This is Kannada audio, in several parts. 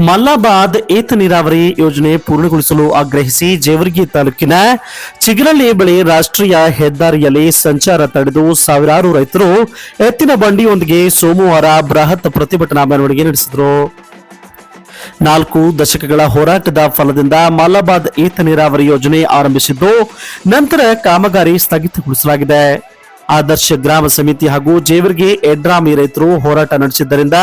ಮಲ್ಲಾಬಾದ್ ಏತ ನೀರಾವರಿ ಯೋಜನೆ ಪೂರ್ಣಗೊಳಿಸಲು ಆಗ್ರಹಿಸಿ ಜೇವರ್ಗಿ ತಾಲೂಕಿನ ಚಿಗರಳ್ಳಿ ಬಳಿ ರಾಷ್ಟ್ರೀಯ ಹೆದ್ದಾರಿಯಲ್ಲಿ ಸಂಚಾರ ತಡೆದು ಸಾವಿರಾರು ರೈತರು ಎತ್ತಿನ ಬಂಡಿಯೊಂದಿಗೆ ಸೋಮವಾರ ಬೃಹತ್ ಪ್ರತಿಭಟನಾ ಮೆರವಣಿಗೆ ನಡೆಸಿದರು. 4 ದಶಕಗಳ ಹೋರಾಟದ ಫಲದಿಂದ ಮಲ್ಲಾಬಾದ್ ಏತ ನೀರಾವರಿ ಯೋಜನೆ ಆರಂಭಿಸಿದ್ದು, ನಂತರ ಕಾಮಗಾರಿ ಸ್ಥಗಿತಗೊಳಿಸಲಾಗಿದೆ. ಆದರ್ಶ ಗ್ರಾಮ ಸಮಿತಿ ಹಾಗೂ ಜೇವರ್ಗಿ ಎಡ್ರಾಮಿ ರೈತರು ಹೋರಾಟ ನಡೆಸಿದ್ದರಿಂದ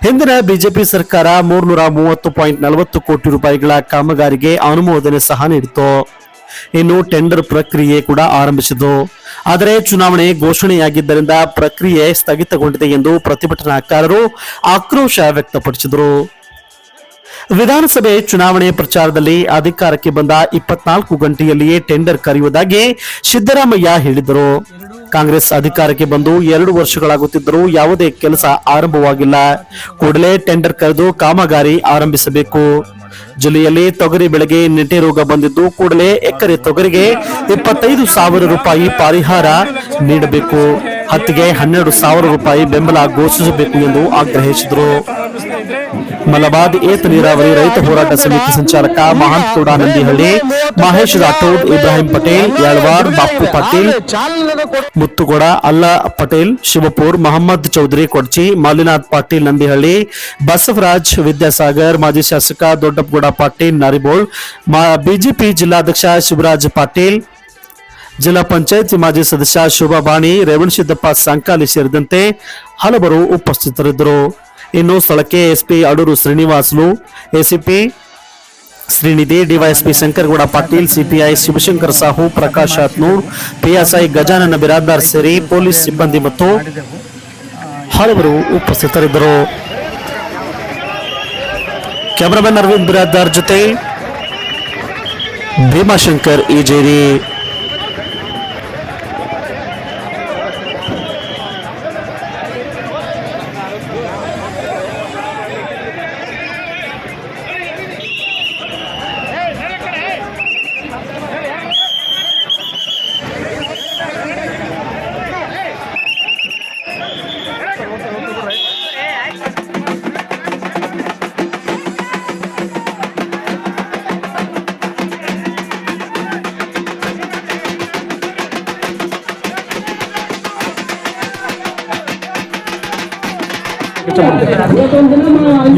ಹಿಂದಿನ ಬಿಜೆಪಿ ಸರ್ಕಾರ 330.40 ಕೋಟಿ ರೂಪಾಯಿಗಳ ಕಾಮಗಾರಿಗೆ ಅನುಮೋದನೆ ಸಹ ನೀಡಿತು. ಇನ್ನು ಟೆಂಡರ್ ಪ್ರಕ್ರಿಯೆ ಕೂಡ ಆರಂಭಿಸಿತು. ಆದರೆ ಚುನಾವಣೆ ಘೋಷಣೆಯಾಗಿದ್ದರಿಂದ ಪ್ರಕ್ರಿಯೆ ಸ್ಥಗಿತಗೊಂಡಿದೆ ಎಂದು ಪ್ರತಿಭಟನಾಕಾರರು ಆಕ್ರೋಶ ವ್ಯಕ್ತಪಡಿಸಿದರು. ವಿಧಾನಸಭೆ ಚುನಾವಣೆ ಪ್ರಚಾರದಲ್ಲಿ ಅಧಿಕಾರಕ್ಕೆ ಬಂದ 24 ಗಂಟೆಯಲ್ಲಿಯೇ ಟೆಂಡರ್ ಕರೆಯುವುದಾಗಿ ಸಿದ್ದರಾಮಯ್ಯ ಹೇಳಿದರು. ಕಾಂಗ್ರೆಸ್ ಅಧಿಕಾರಕ್ಕೆ ಬಂದು 2 ವರ್ಷಗಳಾಗುತ್ತಿದ್ದರೂ ಯಾವುದೇ ಕೆಲಸ ಆರಂಭವಾಗಿಲ್ಲ. ಕೂಡಲೇ ಟೆಂಡರ್ ಕರೆದು ಕಾಮಗಾರಿ ಆರಂಭಿಸಬೇಕು. ಜಿಲ್ಲೆಯಲ್ಲಿ ತೊಗರಿ ಬೆಳೆಗೆ ನೆಟೆ ರೋಗ ಬಂದಿದ್ದು, ಕೂಡಲೇ ಎಕರೆ ತೊಗರಿಗೆ 25,000 ರೂಪಾಯಿ ಪರಿಹಾರ ನೀಡಬೇಕು. ಹತ್ತಿಗೆ 12,000 ರೂಪಾಯಿ ಬೆಂಬಲ ಘೋಷಿಸಬೇಕು ಎಂದು ಆಗ್ರಹಿಸಿದರು. ಮಲಬಾದ್ ಏತ ನೀರಾವರಿ ರೈತ ಹೋರಾಟ ಸಮಿತಿ ಸಂಚಾಲಕ ಮಹಾಂತಗೌಡ ನಂದಿಹಳ್ಳಿ, ಮಹೇಶ್ ರಾಠೋಡ್, ಇಬ್ರಾಹಿಂ ಪಟೇಲ್, ಯಾಳ್ವಾರ್, ಬಾಪು ಪಾಟೀಲ್, ಮುತ್ತುಗೌಡ, ಅಲ್ಲಾ ಪಟೇಲ್, ಶಿವಪುರ್, ಮೊಹಮ್ಮದ್ ಚೌಧರಿ ಕೊಡ್ಚಿ, ಮಾಲಿನಾಥ್ ಪಾಟೀಲ್ ನಂದಿಹಳ್ಳಿ, ಬಸವರಾಜ್ ವಿದ್ಯಾಸಾಗರ್, ಮಾಜಿ ಶಾಸಕ ದೊಡ್ಡಪ್ಪಗೌಡ ಪಾಟೀಲ್ ನಾರಿಬೋಳ್, ಬಿಜೆಪಿ ಜಿಲ್ಲಾಧ್ಯಕ್ಷ ಶಿವರಾಜ್ ಪಾಟೀಲ್, ಜಿಲ್ಲಾ ಪಂಚಾಯತ್ ಮಾಜಿ ಸದಸ್ಯ ಶೋಭಾ ಬಾಣಿ, ರೇವಣಸಿದ್ದಪ್ಪ ಸಂಕಾಲಿ ಸೇರಿದಂತೆ ಹಲವರು ಉಪಸ್ಥಿತರಿದ್ದರು. ಇನ್ನು ಸ್ಥಳಕ್ಕೆ SP Aduru Srinivasulu, ACP Srinidhi, DYSP Shankargouda Patil, CPI Shivashankar Sahu, Prakash Hatnur, PSI Gajanana Biradar ಸೇರಿ ಪೊಲೀಸ್ ಸಿಬ್ಬಂದಿ ಮತ್ತು ಹಲವರು ಉಪಸ್ಥಿತರಿದ್ದರು. ಕ್ಯಾಮರಾಮನ್ ಅರವಿಂದ್ ಬಿರಾದಾರ್ ಜೊತೆ ಭೀಮಾಶಂಕರ್ ಈಜೇರಿ.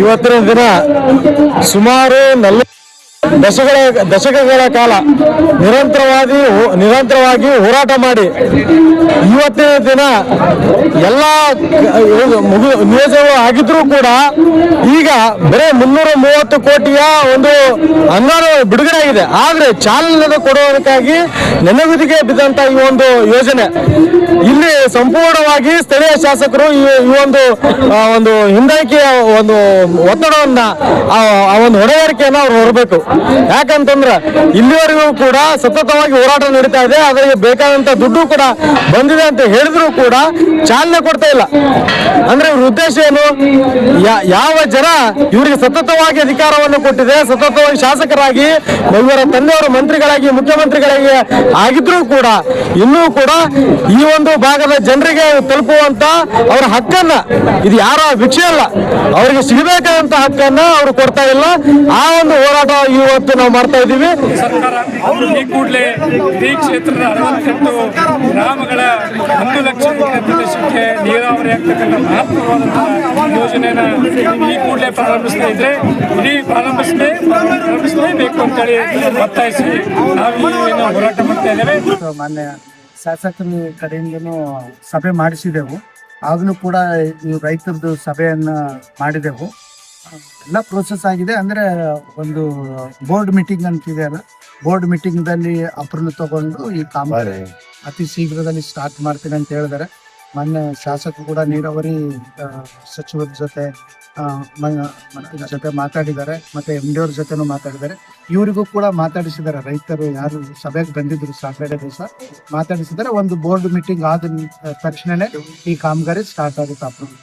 ಇವತ್ತಿನ ದಿನ ಸುಮಾರು 40 ದಶಕಗಳ ಕಾಲ ನಿರಂತರವಾಗಿ ಹೋರಾಟ ಮಾಡಿ ಇವತ್ತಿನ ದಿನ ಎಲ್ಲ ನಿಯೋಜನೆ ಆಗಿದ್ರೂ ಕೂಡ ಈಗ ಬರೀ 330 ಕೋಟಿಯ ಒಂದು ಅನುದಾನ ಬಿಡುಗಡೆ ಆಗಿದೆ. ಆದ್ರೆ ಚಾಲನೆ ಕೊಡುವುದಕ್ಕಾಗಿ ನೆನಗುದಿಗೆ ಬಿದ್ದಂತ ಈ ಒಂದು ಯೋಜನೆ ಇಲ್ಲಿ ಸಂಪೂರ್ಣವಾಗಿ ಸ್ಥಳೀಯ ಶಾಸಕರು ಈ ಒಂದು ಹಿಂದಾಯಿಕೆಯ ಒಂದು ಒತ್ತಡವನ್ನ ಆ ಒಂದು ಹೊಣೆಗಾರಿಕೆಯನ್ನು ಅವ್ರು ಹೊರಬೇಕು. ಯಾಕಂತಂದ್ರೆ ಇಲ್ಲಿವರೆಗೂ ಕೂಡ ಸತತವಾಗಿ ಹೋರಾಟ ನಡೀತಾ ಇದೆ. ಅದಕ್ಕೆ ಬೇಕಾದಂತ ದುಡ್ಡು ಕೂಡ ಬಂದಿದೆ ಅಂತ ಹೇಳಿದ್ರು ಕೂಡ ಚಾಲನೆ ಕೊಡ್ತಾ ಇಲ್ಲ. ಅಂದ್ರೆ ಇವ್ರ ಉದ್ದೇಶ ಏನು? ಯಾವ ಜನ ಇವರಿಗೆ ಸತತವಾಗಿ ಅಧಿಕಾರವನ್ನು ಕೊಟ್ಟಿದೆ, ಸತತವಾಗಿ ಶಾಸಕರಾಗಿ ಇವರ ತಂದೆಯವರು ಮಂತ್ರಿಗಳಾಗಿ ಮುಖ್ಯಮಂತ್ರಿಗಳಾಗಿ ಆಗಿದ್ರೂ ಕೂಡ ಇನ್ನೂ ಕೂಡ ಈ ಒಂದು ಭಾಗದ ಜನರಿಗೆ ತಲುಪುವಂತ ಅವರ ಹಕ್ಕನ್ನ, ಇದು ಯಾರ ಭಿಕ್ಷೆ ಅಲ್ಲ, ಅವರಿಗೆ ಸಿಗಬೇಕಾದಂತ ಹಕ್ಕನ್ನ ಅವರು ಕೊಡ್ತಾ ಇಲ್ಲ. ಆ ಒಂದು ಹೋರಾಟ ಇವತ್ತು ನಾವು ಮಾಡ್ತಾ ಇದ್ದೀವಿ. ಸರ್ಕಾರ ಈ ಕೂಡಲೇ ಈ ಕ್ಷೇತ್ರದ 68 ಗ್ರಾಮಗಳ 1 ಲಕ್ಷ ಪ್ರದೇಶಕ್ಕೆ ನೀರಾವರಿ ಆಗ್ತಕ್ಕಂಥ ಮಹತ್ವವಾದಂತಹ ಯೋಜನೆಯನ್ನ ಈ ಕೂಡಲೇ ಪ್ರಾರಂಭಿಸ್ತಾ ಇದ್ರೆ ಇಡೀ ಪ್ರಾರಂಭಿಸಲೇಬೇಕು ಅಂತೇಳಿ ಒತ್ತಾಯಿಸಿ ನಾವು ಹೋರಾಟ ಮಾಡ್ತಾ ಇದ್ದೇವೆ. ಮಾನ್ಯ ಶಾಸಕರ ಕಡೆಯಿಂದನೂ ಸಭೆ ಮಾಡಿಸಿದೆವು. ಆಗಲೂ ಕೂಡ ರೈತರದ್ದು ಸಭೆಯನ್ನ ಮಾಡಿದೆವು. ಎಲ್ಲ ಪ್ರೋಸೆಸ್ ಆಗಿದೆ. ಅಂದ್ರೆ ಒಂದು ಬೋರ್ಡ್ ಮೀಟಿಂಗ್ ಅಂತಿದೆ ಅಲ್ಲ, ಬೋರ್ಡ್ ಮೀಟಿಂಗ್ ದಲ್ಲಿ ಅಪ್ರೂವಲ್ ತಗೊಂಡು ಈ ಕಾಮಗಾರಿ ಅತಿ ಶೀಘ್ರದಲ್ಲಿ ಸ್ಟಾರ್ಟ್ ಮಾಡ್ತೀನಿ ಅಂತ ಹೇಳಿದ್ದಾರೆ. ಮೊನ್ನೆ ಶಾಸಕರು ಕೂಡ ನೀರಾವರಿ ಸಚಿವರ ಜೊತೆ ಮಾತಾಡಿದ್ದಾರೆ, ಮತ್ತೆ MD ಅವ್ರ ಜೊತೆನೂ ಮಾತಾಡಿದ್ದಾರೆ. ಇವರಿಗೂ ಕೂಡ ಮಾತಾಡಿಸಿದ್ದಾರೆ. ರೈತರು ಯಾರು ಸಭೆಗೆ ಬಂದಿದ್ರು ಸಾಟರ್ಡೆ ದಿವಸ ಮಾತಾಡಿಸಿದ್ದಾರೆ. ಒಂದು ಬೋರ್ಡ್ ಮೀಟಿಂಗ್ ಆದ ತಕ್ಷಣನೇ ಈ ಕಾಮಗಾರಿ ಸ್ಟಾರ್ಟ್ ಆಗುತ್ತೆ ಅಪ್ರೂವಲ್.